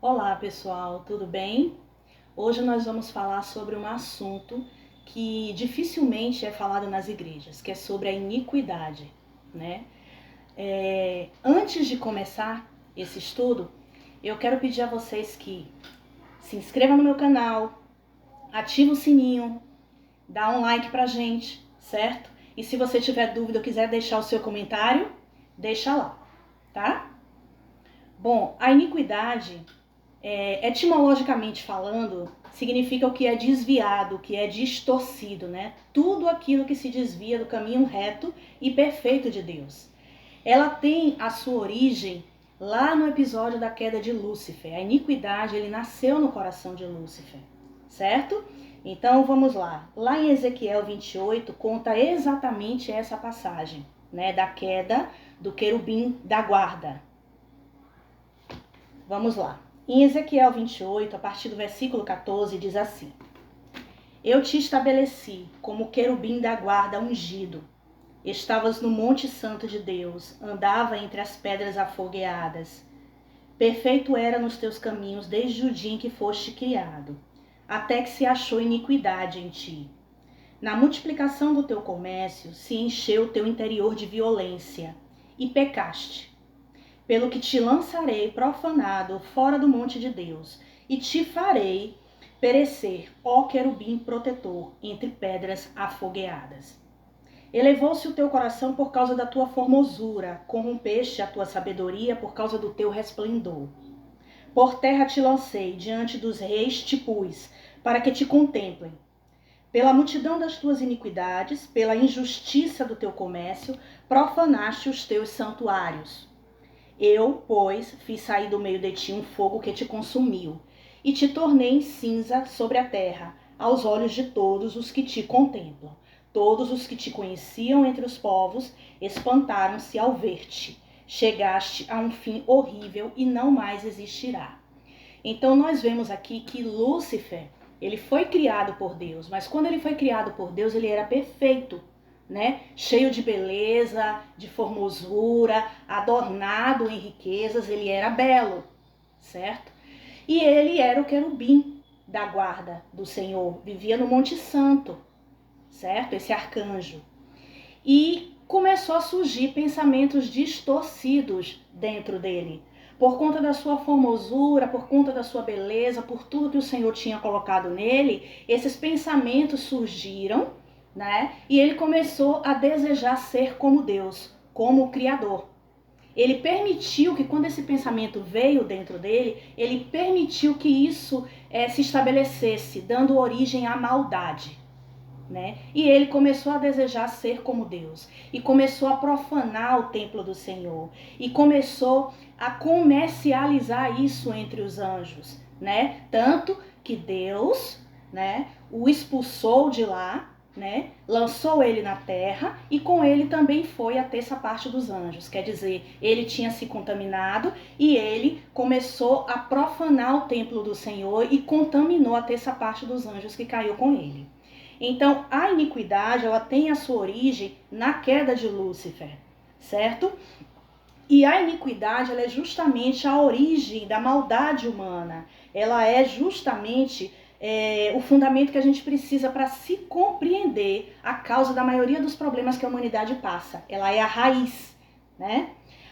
Olá pessoal, tudo bem? Hoje nós vamos falar sobre um assunto que dificilmente é falado nas igrejas, que é sobre a iniquidade, né? Antes de começar esse estudo, eu quero pedir a vocês que se inscrevam no meu canal, ative o sininho, dá um like pra gente, certo? E se você tiver dúvida ou quiser deixar o seu comentário, deixa lá, tá? Bom, a iniquidade, etimologicamente falando, significa o que é desviado, o que é distorcido, né? Tudo aquilo que se desvia do caminho reto e perfeito de Deus. Ela tem a sua origem lá no episódio da queda de Lúcifer. A iniquidade, ele nasceu no coração de Lúcifer, certo? Então vamos lá. Lá em Ezequiel 28 conta exatamente essa passagem, né, da queda do querubim da guarda. Vamos lá. Em Ezequiel 28, a partir do versículo 14, diz assim: Eu te estabeleci como querubim da guarda ungido. Estavas no monte santo de Deus, andava entre as pedras afogueadas. Perfeito era nos teus caminhos desde o dia em que foste criado, até que se achou iniquidade em ti. Na multiplicação do teu comércio se encheu o teu interior de violência, e pecaste. Pelo que te lançarei profanado fora do monte de Deus, e te farei perecer, ó querubim protetor, entre pedras afogueadas. Elevou-se o teu coração por causa da tua formosura, corrompeste a tua sabedoria por causa do teu resplendor. Por terra te lancei, diante dos reis te pus, para que te contemplem. Pela multidão das tuas iniquidades, pela injustiça do teu comércio, profanaste os teus santuários. Eu, pois, fiz sair do meio de ti um fogo que te consumiu, e te tornei em cinza sobre a terra, aos olhos de todos os que te contemplam. Todos os que te conheciam entre os povos espantaram-se ao ver-te. Chegaste a um fim horrível e não mais existirá. Então nós vemos aqui que Lúcifer, ele foi criado por Deus, mas quando ele foi criado por Deus, ele era perfeito, né? Cheio de beleza, de formosura, adornado em riquezas, ele era belo, certo? E ele era o querubim da guarda do Senhor, vivia no Monte Santo, certo? Esse arcanjo. E começou a surgir pensamentos distorcidos dentro dele, por conta da sua formosura, por conta da sua beleza, por tudo que o Senhor tinha colocado nele, esses pensamentos surgiram, né? E ele começou a desejar ser como Deus, como o Criador. Ele permitiu que, quando esse pensamento veio dentro dele, ele permitiu que isso se estabelecesse, dando origem à maldade, né? E ele começou a desejar ser como Deus, e começou a profanar o templo do Senhor, e começou a comercializar isso entre os anjos, né? Tanto que Deus, né, o expulsou de lá, né, lançou ele na terra, e com ele também foi a terça parte dos anjos. Quer dizer, ele tinha se contaminado e ele começou a profanar o templo do Senhor e contaminou a terça parte dos anjos que caiu com ele. Então, a iniquidade, ela tem a sua origem na queda de Lúcifer, certo? E a iniquidade, ela é justamente a origem da maldade humana. Ela é justamente o fundamento que a gente precisa para se compreender a causa da maioria dos problemas que a humanidade passa. Ela é a raiz, né?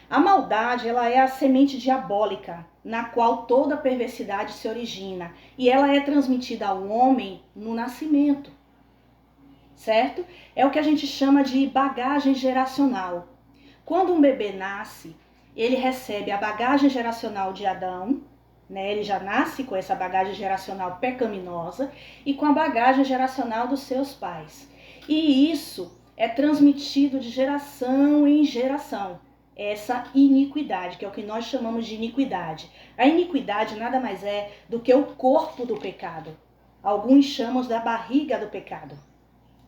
A maldade, ela é a semente diabólica, na qual toda perversidade se origina. E ela é transmitida ao homem no nascimento, certo? É o que a gente chama de bagagem geracional. Quando um bebê nasce, ele recebe a bagagem geracional de Adão, né? Ele já nasce com essa bagagem geracional pecaminosa e com a bagagem geracional dos seus pais. E isso é transmitido de geração em geração, essa iniquidade, que é o que nós chamamos de iniquidade. A iniquidade nada mais é do que o corpo do pecado. Alguns chamam da barriga do pecado,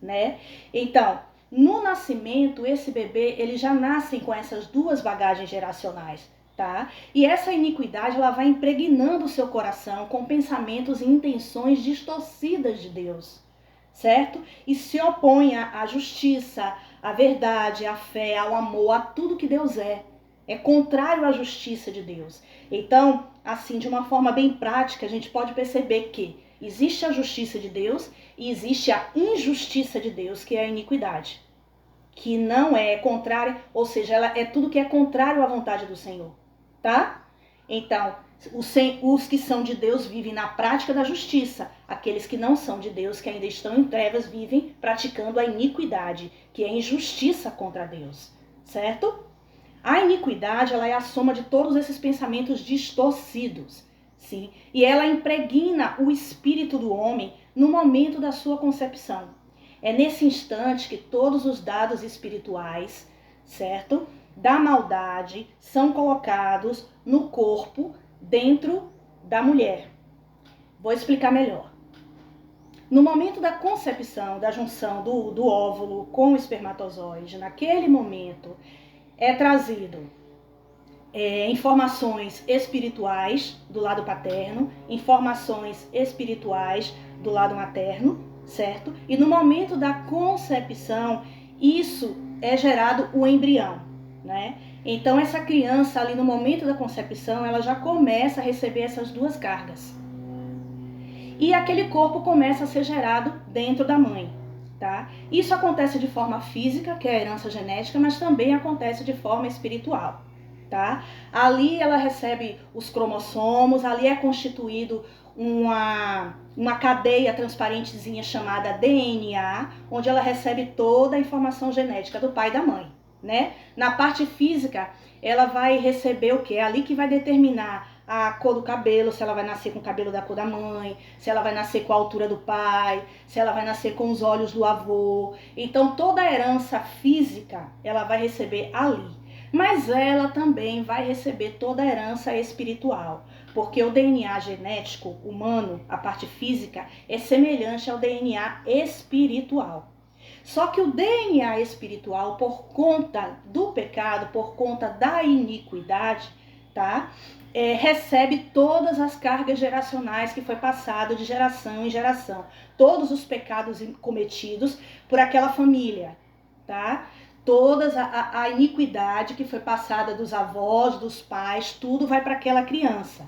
né? Então, no nascimento, esse bebê, ele já nasce com essas duas bagagens geracionais, tá? E essa iniquidade, ela vai impregnando o seu coração com pensamentos e intenções distorcidas de Deus, certo? E se opõe à justiça, à verdade, à fé, ao amor, a tudo que Deus é. É contrário à justiça de Deus. Então, assim, de uma forma bem prática, a gente pode perceber que existe a justiça de Deus e existe a injustiça de Deus, que é a iniquidade, que não é contrária, ou seja, ela é tudo que é contrário à vontade do Senhor, tá? Então, os que são de Deus vivem na prática da justiça. Aqueles que não são de Deus, que ainda estão em trevas, vivem praticando a iniquidade, que é a injustiça contra Deus, certo? A iniquidade, ela é a soma de todos esses pensamentos distorcidos, sim? E ela impregna o espírito do homem no momento da sua concepção. É nesse instante que todos os dados espirituais, certo? Da maldade são colocados no corpo dentro da mulher. Vou explicar melhor. No momento da concepção, da junção do óvulo com o espermatozoide, naquele momento é trazido informações espirituais do lado paterno, informações espirituais do lado materno, certo? E no momento da concepção, isso é gerado o embrião, né? Então essa criança ali no momento da concepção, ela já começa a receber essas duas cargas. E aquele corpo começa a ser gerado dentro da mãe, tá? Isso acontece de forma física, que é a herança genética, mas também acontece de forma espiritual, tá? Ali ela recebe os cromossomos, ali é constituído uma cadeia transparentezinha chamada DNA, onde ela recebe toda a informação genética do pai e da mãe, né? Na parte física, ela vai receber o quê? É ali que vai determinar a cor do cabelo, se ela vai nascer com o cabelo da cor da mãe, se ela vai nascer com a altura do pai, se ela vai nascer com os olhos do avô. Então toda a herança física ela vai receber ali. Mas ela também vai receber toda a herança espiritual, porque o DNA genético humano, a parte física, é semelhante ao DNA espiritual. Só que o DNA espiritual, por conta do pecado, por conta da iniquidade, tá? Recebe todas as cargas geracionais que foi passado de geração em geração. Todos os pecados cometidos por aquela família, tá? Toda a iniquidade que foi passada dos avós, dos pais, tudo vai para aquela criança.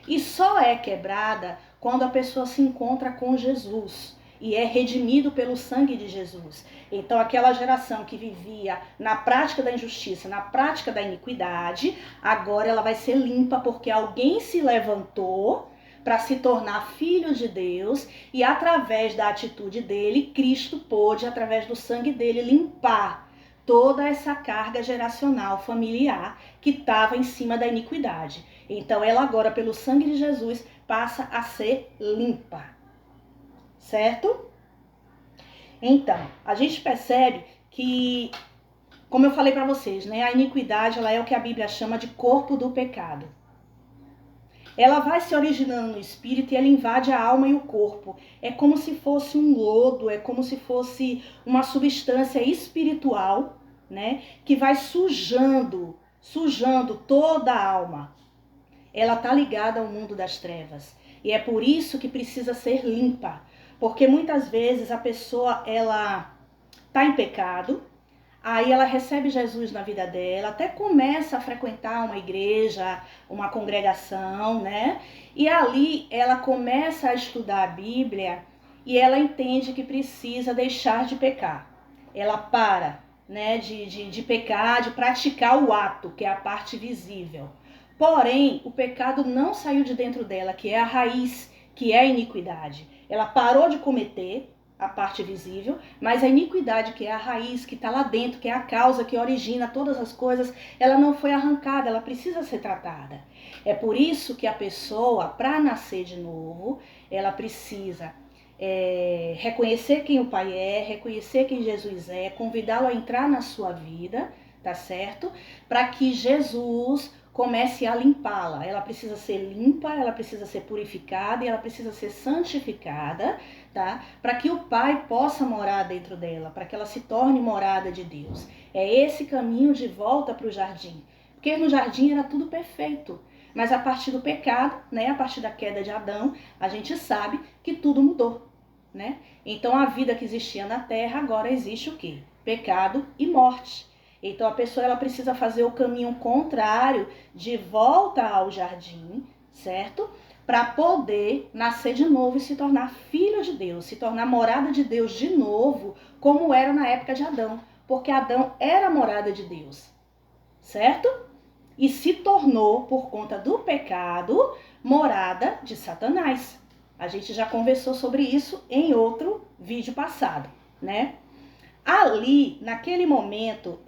E só é quebrada quando a pessoa se encontra com Jesus e é redimido pelo sangue de Jesus. Então aquela geração que vivia na prática da injustiça, na prática da iniquidade, agora ela vai ser limpa porque alguém se levantou para se tornar filho de Deus e através da atitude dele, Cristo pôde, através do sangue dele, limpar toda essa carga geracional familiar que estava em cima da iniquidade. Então ela agora, pelo sangue de Jesus, passa a ser limpa. Certo? Então, a gente percebe que, como eu falei para vocês, né, a iniquidade ela é o que a Bíblia chama de corpo do pecado. Ela vai se originando no espírito e ela invade a alma e o corpo. É como se fosse um lodo, é como se fosse uma substância espiritual, né, que vai sujando toda a alma. Ela está ligada ao mundo das trevas. E é por isso que precisa ser limpa. Porque muitas vezes a pessoa, ela está em pecado, aí ela recebe Jesus na vida dela, até começa a frequentar uma igreja, uma congregação, né? E ali ela começa a estudar a Bíblia e ela entende que precisa deixar de pecar. Ela para, né, de pecar, de praticar o ato, que é a parte visível. Porém, o pecado não saiu de dentro dela, que é a raiz, que é a iniquidade. Ela parou de cometer a parte visível, mas a iniquidade, que é a raiz, que está lá dentro, que é a causa que origina todas as coisas, ela não foi arrancada, ela precisa ser tratada. É por isso que a pessoa, para nascer de novo, ela precisa reconhecer quem o Pai é, reconhecer quem Jesus é, convidá-lo a entrar na sua vida, tá certo? Para que Jesus comece a limpá-la. Ela precisa ser limpa, ela precisa ser purificada e ela precisa ser santificada, tá? Para que o Pai possa morar dentro dela, para que ela se torne morada de Deus. É esse caminho de volta para o jardim. Porque no jardim era tudo perfeito. Mas a partir do pecado, né, a partir da queda de Adão, a gente sabe que tudo mudou, né? Então a vida que existia na terra agora existe o quê? Pecado e morte. Então a pessoa ela precisa fazer o caminho contrário de volta ao jardim, certo? Para poder nascer de novo e se tornar filho de Deus, se tornar morada de Deus de novo, como era na época de Adão, porque Adão era morada de Deus, certo? E se tornou, por conta do pecado, morada de Satanás. A gente já conversou sobre isso em outro vídeo passado, né? Ali, naquele momento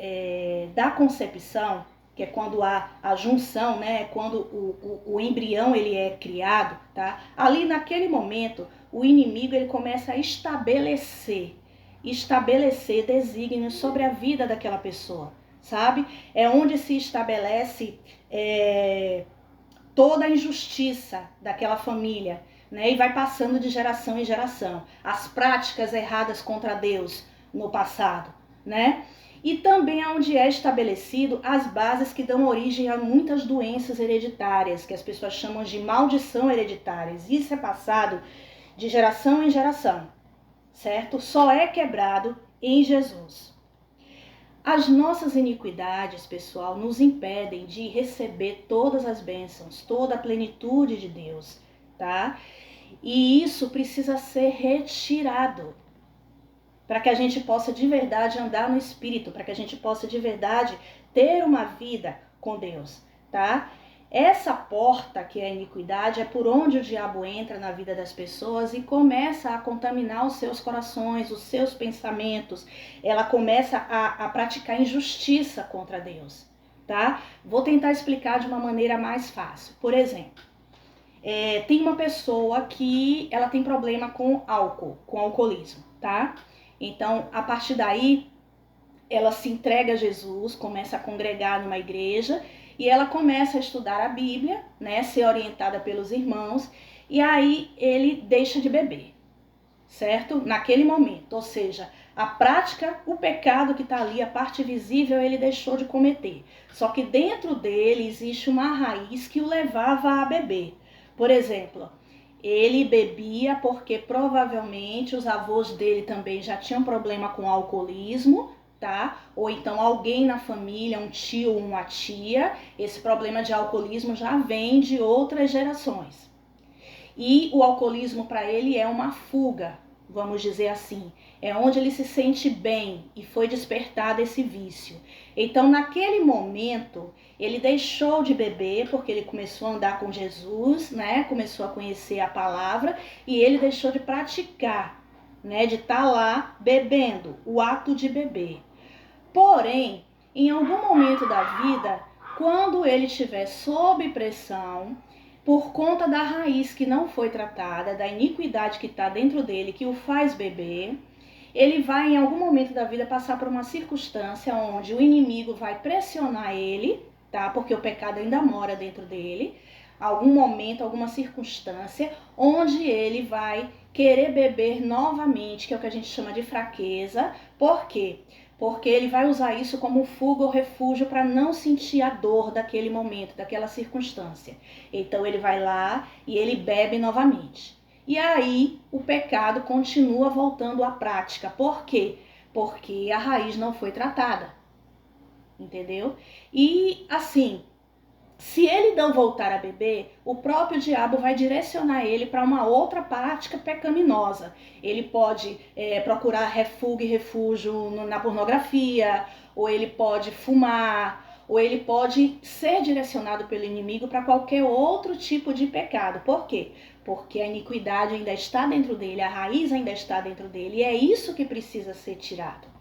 da concepção, que é quando há a junção, né? Quando o embrião ele é criado, tá? Ali naquele momento, o inimigo ele começa a estabelecer desígnios sobre a vida daquela pessoa, sabe? É onde se estabelece toda a injustiça daquela família, né? E vai passando de geração em geração. As práticas erradas contra Deus no passado, né? E também é onde é estabelecido as bases que dão origem a muitas doenças hereditárias, que as pessoas chamam de maldição hereditárias. Isso é passado de geração em geração, certo? Só é quebrado em Jesus. As nossas iniquidades, pessoal, nos impedem de receber todas as bênçãos, toda a plenitude de Deus, tá? E isso precisa ser retirado para que a gente possa de verdade andar no Espírito, para que a gente possa de verdade ter uma vida com Deus, tá? Essa porta que é a iniquidade é por onde o diabo entra na vida das pessoas e começa a contaminar os seus corações, os seus pensamentos. Ela começa a praticar injustiça contra Deus, tá? Vou tentar explicar de uma maneira mais fácil. Por exemplo, tem uma pessoa que ela tem problema com álcool, com alcoolismo, tá? Então, a partir daí, ela se entrega a Jesus, começa a congregar numa igreja e ela começa a estudar a Bíblia, né, ser orientada pelos irmãos, e aí ele deixa de beber, certo? Naquele momento, ou seja, a prática, o pecado que está ali, a parte visível, ele deixou de cometer. Só que dentro dele existe uma raiz que o levava a beber. Por exemplo, ele bebia porque provavelmente os avós dele também já tinham problema com alcoolismo, tá? Ou então alguém na família, um tio ou uma tia, esse problema de alcoolismo já vem de outras gerações. E o alcoolismo para ele é uma fuga, vamos dizer assim. É onde ele se sente bem e foi despertado esse vício. Então, naquele momento, ele deixou de beber porque ele começou a andar com Jesus, né? Começou a conhecer a palavra e ele deixou de praticar, né? De estar lá bebendo, o ato de beber. Porém, em algum momento da vida, quando ele estiver sob pressão, por conta da raiz que não foi tratada, da iniquidade que está dentro dele, que o faz beber, ele vai em algum momento da vida passar por uma circunstância onde o inimigo vai pressionar ele, tá? Porque o pecado ainda mora dentro dele. Algum momento, alguma circunstância, onde ele vai querer beber novamente, que é o que a gente chama de fraqueza. Por quê? Porque ele vai usar isso como fuga ou refúgio para não sentir a dor daquele momento, daquela circunstância. Então ele vai lá e ele bebe novamente. E aí o pecado continua voltando à prática. Por quê? Porque a raiz não foi tratada. Entendeu? E assim, se ele não voltar a beber, o próprio diabo vai direcionar ele para uma outra prática pecaminosa. Ele pode procurar refúgio e refúgio na pornografia, ou ele pode fumar, ou ele pode ser direcionado pelo inimigo para qualquer outro tipo de pecado. Por quê? Porque a iniquidade ainda está dentro dele, a raiz ainda está dentro dele, e é isso que precisa ser tirado.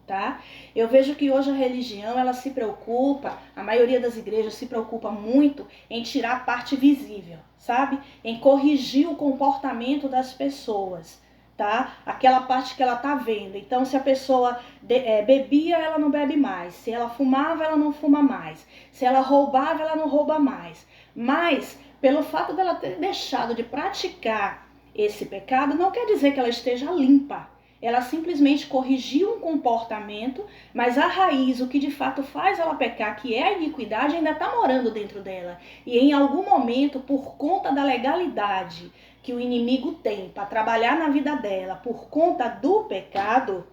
Tá? Eu vejo que hoje a religião ela se preocupa, a maioria das igrejas se preocupa muito em tirar a parte visível, sabe? Em corrigir o comportamento das pessoas, tá? Aquela parte que ela tá vendo. Então, se a pessoa bebia, ela não bebe mais. Se ela fumava, ela não fuma mais. Se ela roubava, ela não rouba mais. Mas, pelo fato dela ter deixado de praticar esse pecado, não quer dizer que ela esteja limpa. Ela simplesmente corrigiu um comportamento, mas a raiz, o que de fato faz ela pecar, que é a iniquidade, ainda está morando dentro dela. E em algum momento, por conta da legalidade que o inimigo tem para trabalhar na vida dela, por conta do pecado,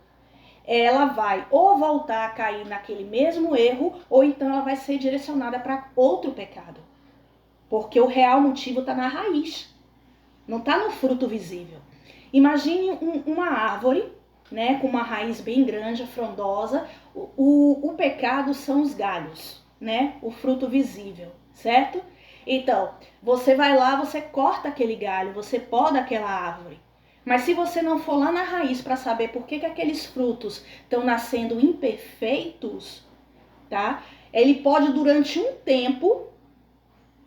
ela vai ou voltar a cair naquele mesmo erro, ou então ela vai ser direcionada para outro pecado. Porque o real motivo está na raiz, não está no fruto visível. Imagine uma árvore, né, com uma raiz bem grande, frondosa. O pecado são os galhos, né, o fruto visível, certo? Então, você vai lá, você corta aquele galho, você poda aquela árvore. Mas se você não for lá na raiz para saber por que aqueles frutos estão nascendo imperfeitos, tá? Ele pode durante um tempo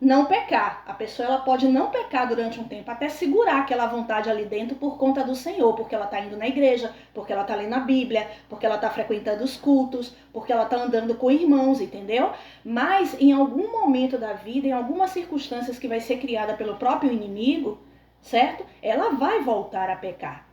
não pecar. A pessoa ela pode não pecar durante um tempo, até segurar aquela vontade ali dentro por conta do Senhor, porque ela está indo na igreja, porque ela está lendo a Bíblia, porque ela está frequentando os cultos, porque ela está andando com irmãos, entendeu? Mas em algum momento da vida, em algumas circunstâncias que vai ser criada pelo próprio inimigo, certo? Ela vai voltar a pecar.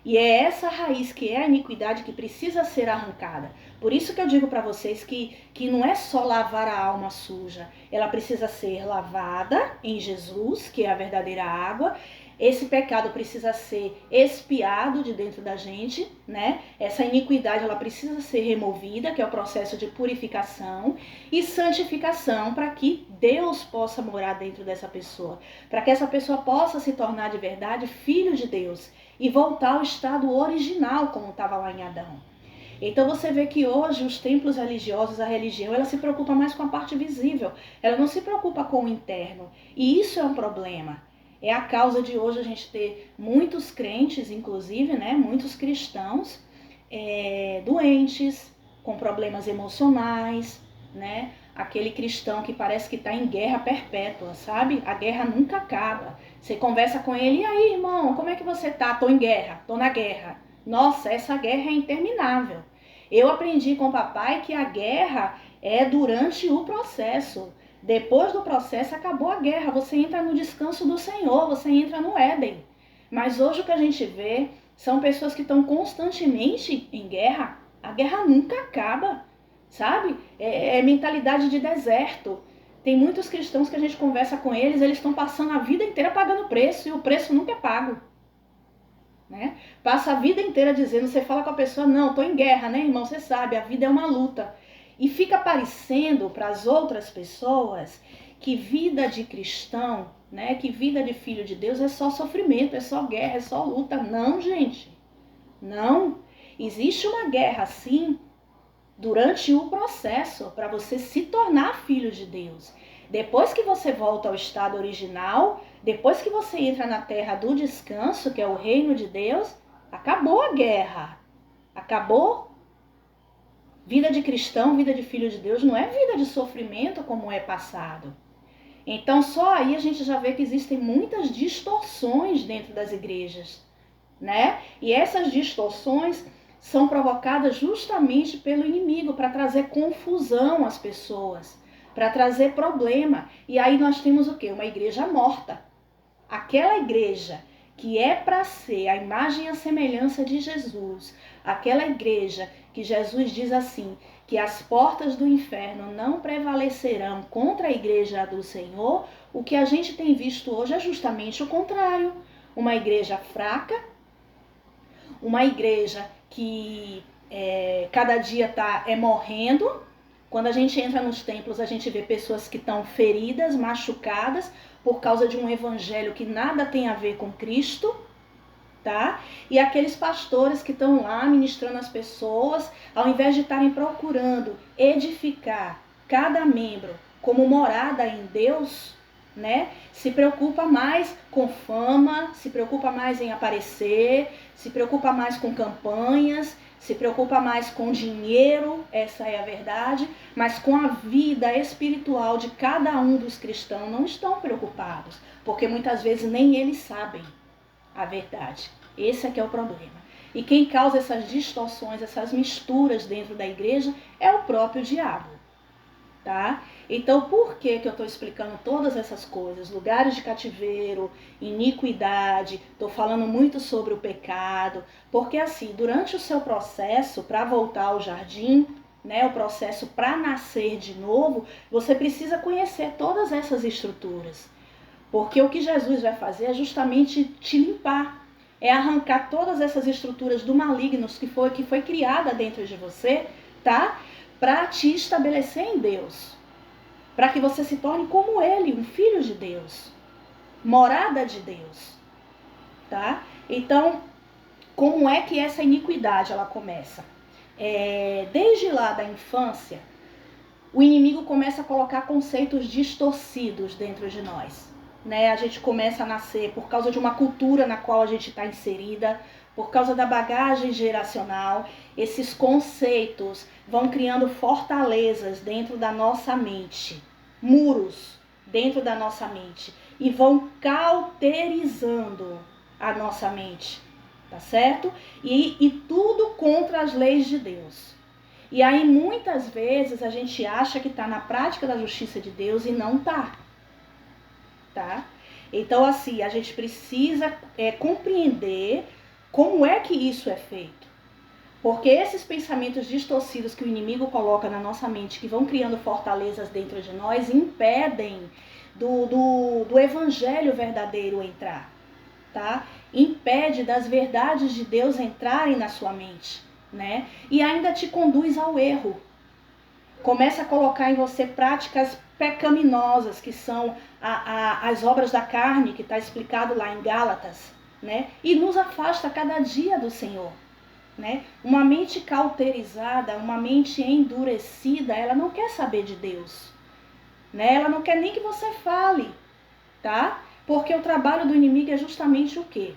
E é essa raiz que é a iniquidade que precisa ser arrancada. Por isso que eu digo para vocês que não é só lavar a alma suja. Ela precisa ser lavada em Jesus, que é a verdadeira água. Esse pecado precisa ser expiado de dentro da gente, né? Essa iniquidade ela precisa ser removida, que é o processo de purificação e santificação, para que Deus possa morar dentro dessa pessoa, para que essa pessoa possa se tornar de verdade filho de Deus e voltar ao estado original como estava lá em Adão. Então você vê que hoje os templos religiosos, a religião, ela se preocupa mais com a parte visível, ela não se preocupa com o interno. E isso é um problema. É a causa de hoje a gente ter muitos crentes, inclusive, né, muitos cristãos doentes, com problemas emocionais, né? Aquele cristão que parece que está em guerra perpétua, sabe? A guerra nunca acaba. Você conversa com ele, e aí, irmão, como é que você tá? Tô em guerra, tô na guerra. Nossa, essa guerra é interminável. Eu aprendi com o papai que a guerra é durante o processo. Depois do processo, acabou a guerra. Você entra no descanso do Senhor, você entra no Éden. Mas hoje o que a gente vê são pessoas que estão constantemente em guerra. A guerra nunca acaba, sabe? É mentalidade de deserto. Tem muitos cristãos que a gente conversa com eles, eles estão passando a vida inteira pagando preço e o preço nunca é pago. Né? Passa a vida inteira dizendo, você fala com a pessoa, não, tô em guerra, né, irmão? Você sabe, a vida é uma luta. E fica parecendo para as outras pessoas que vida de cristão, né, que vida de filho de Deus é só sofrimento, é só guerra, é só luta. Não, gente. Não. Existe uma guerra, sim, durante o processo para você se tornar filho de Deus. Depois que você volta ao estado original, depois que você entra na terra do descanso, que é o reino de Deus, acabou a guerra. Acabou. Vida de cristão, vida de filho de Deus, não é vida de sofrimento como é passado. Então só aí a gente já vê que existem muitas distorções dentro das igrejas, né? E essas distorções são provocadas justamente pelo inimigo para trazer confusão às pessoas, para trazer problema. E aí nós temos o quê? Uma igreja morta. Aquela igreja que é para ser a imagem e a semelhança de Jesus, aquela igreja que Jesus diz assim, que as portas do inferno não prevalecerão contra a igreja do Senhor, o que a gente tem visto hoje é justamente o contrário. Uma igreja fraca, uma igreja que cada dia está morrendo. Quando a gente entra nos templos, a gente vê pessoas que estão feridas, machucadas, por causa de um evangelho que nada tem a ver com Cristo, tá? E aqueles pastores que estão lá ministrando as pessoas, ao invés de estarem procurando edificar cada membro como morada em Deus, né? Se preocupa mais com fama, se preocupa mais em aparecer, se preocupa mais com campanhas, se preocupa mais com dinheiro, essa é a verdade, mas com a vida espiritual de cada um dos cristãos não estão preocupados, porque muitas vezes nem eles sabem a verdade. Esse é que é o problema. E quem causa essas distorções, essas misturas dentro da igreja é o próprio diabo, tá? Então, por que eu estou explicando todas essas coisas? Lugares de cativeiro, iniquidade, estou falando muito sobre o pecado, porque assim, durante o seu processo para voltar ao jardim, né, o processo para nascer de novo, você precisa conhecer todas essas estruturas. Porque o que Jesus vai fazer é justamente te limpar, é arrancar todas essas estruturas do maligno que foi criada dentro de você, tá? Para te estabelecer em Deus. para que você se torne como ele, um filho de Deus, morada de Deus, tá? Então, como é que essa iniquidade ela começa? Desde lá da infância, o inimigo começa a colocar conceitos distorcidos dentro de nós, né? A gente começa a nascer por causa de uma cultura na qual a gente está inserida, por causa da bagagem geracional. Esses conceitos vão criando fortalezas dentro da nossa mente, muros dentro da nossa mente, e vão cauterizando a nossa mente, tá certo? E tudo contra as leis de Deus. E aí muitas vezes a gente acha que está na prática da justiça de Deus e não tá, tá? Então assim, a gente precisa compreender como é que isso é feito. Porque esses pensamentos distorcidos que o inimigo coloca na nossa mente, que vão criando fortalezas dentro de nós, impedem do evangelho verdadeiro entrar, tá? Impede das verdades de Deus entrarem na sua mente, né? E ainda te conduz ao erro. Começa a colocar em você práticas pecaminosas, que são as obras da carne, que está explicado lá em Gálatas, né? E nos afasta cada dia do Senhor, né? Uma mente cauterizada, uma mente endurecida, ela não quer saber de Deus, né? Ela não quer nem que você fale, tá? Porque o trabalho do inimigo é justamente o quê?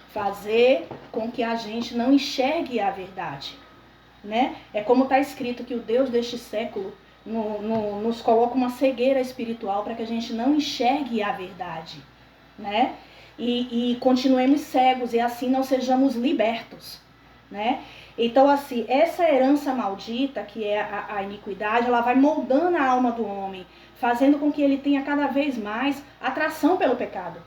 Fazer com que a gente não enxergue a verdade, né? É como está escrito que o Deus deste século nos coloca uma cegueira espiritual para que a gente não enxergue a verdade, né? E continuemos cegos e assim não sejamos libertos, né? Então assim, essa herança maldita, que é a iniquidade, ela vai moldando a alma do homem, fazendo com que ele tenha cada vez mais atração pelo pecado.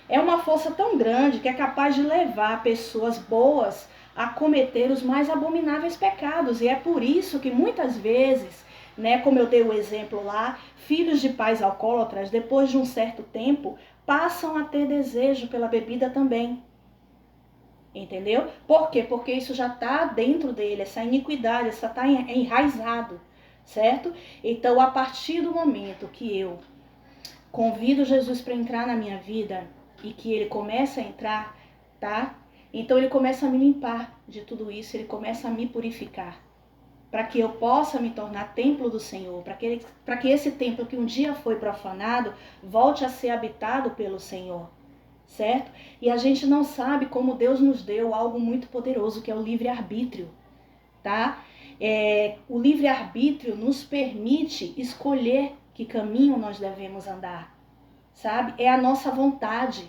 É uma força tão grande que é capaz de levar pessoas boas a cometer os mais abomináveis pecados. E é por isso que muitas vezes, né, como eu dei o exemplo lá, filhos de pais alcoólatras, depois de um certo tempo, passam a ter desejo pela bebida também. Entendeu? Por quê? Porque isso já está dentro dele, essa iniquidade, essa está enraizado, certo? Então, a partir do momento que eu convido Jesus para entrar na minha vida e que ele começa a entrar, tá? Então ele começa a me limpar de tudo isso, ele começa a me purificar, para que eu possa me tornar templo do Senhor, para que esse templo que um dia foi profanado volte a ser habitado pelo Senhor, certo? E a gente não sabe como Deus nos deu algo muito poderoso, que é o livre-arbítrio, tá? O livre-arbítrio nos permite escolher que caminho nós devemos andar, sabe? É a nossa vontade,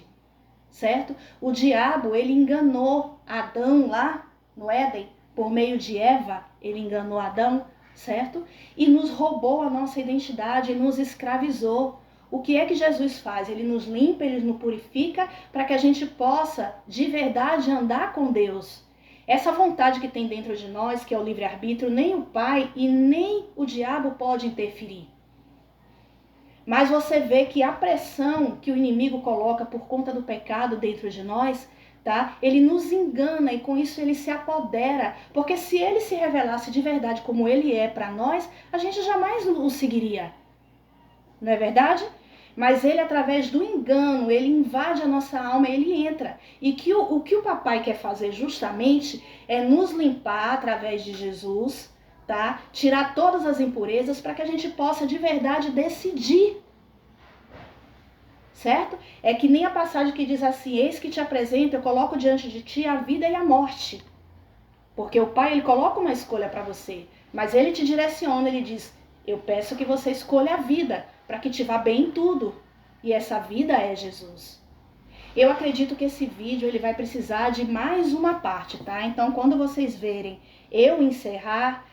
certo? O diabo, ele enganou Adão lá no Éden, por meio de Eva, ele enganou Adão, certo? E nos roubou a nossa identidade, nos escravizou. O que é que Jesus faz? Ele nos limpa, ele nos purifica, para que a gente possa, de verdade, andar com Deus. Essa vontade que tem dentro de nós, que é o livre-arbítrio, nem o pai e nem o diabo pode interferir. Mas você vê que a pressão que o inimigo coloca por conta do pecado dentro de nós, tá? Ele nos engana e com isso ele se apodera. Porque se ele se revelasse de verdade como ele é para nós, a gente jamais o seguiria. Não é verdade? Mas ele, através do engano, ele invade a nossa alma, ele entra. E o que o papai quer fazer justamente é nos limpar através de Jesus, tá? Tirar todas as impurezas para que a gente possa de verdade decidir. Certo? É que nem a passagem que diz assim: eis que te apresento, eu coloco diante de ti a vida e a morte. Porque o pai, ele coloca uma escolha para você, mas ele te direciona, ele diz: eu peço que você escolha a vida, para que te vá bem em tudo. E essa vida é Jesus. Eu acredito que esse vídeo ele vai precisar de mais uma parte, tá? Então, quando vocês verem eu encerrar,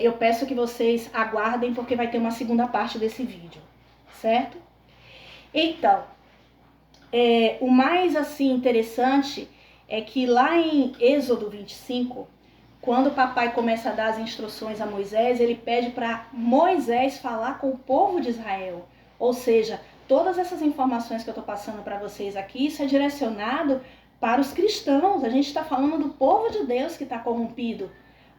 eu peço que vocês aguardem, porque vai ter uma segunda parte desse vídeo, certo? Então, o mais assim interessante é que lá em Êxodo 25, quando o papai começa a dar as instruções a Moisés, ele pede para Moisés falar com o povo de Israel. Ou seja, todas essas informações que eu estou passando para vocês aqui, isso é direcionado para os cristãos. A gente está falando do povo de Deus que está corrompido.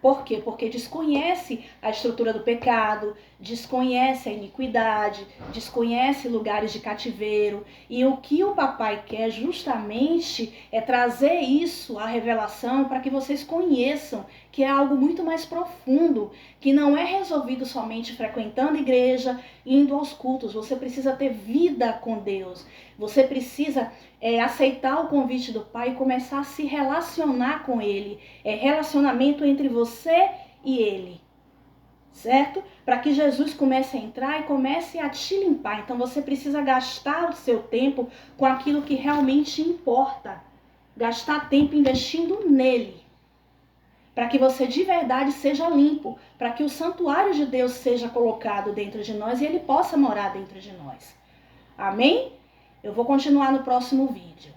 Por quê? Porque desconhece a estrutura do pecado, desconhece a iniquidade, desconhece lugares de cativeiro. E o que o papai quer justamente é trazer isso à revelação para que vocês conheçam que é algo muito mais profundo, que não é resolvido somente frequentando a igreja, indo aos cultos. Você precisa ter vida com Deus. Você precisa aceitar o convite do Pai e começar a se relacionar com Ele. É relacionamento entre você e Ele, certo? Para que Jesus comece a entrar e comece a te limpar. Então você precisa gastar o seu tempo com aquilo que realmente importa. Gastar tempo investindo nele. Para que você de verdade seja limpo. Para que o santuário de Deus seja colocado dentro de nós e Ele possa morar dentro de nós. Amém? Eu vou continuar no próximo vídeo.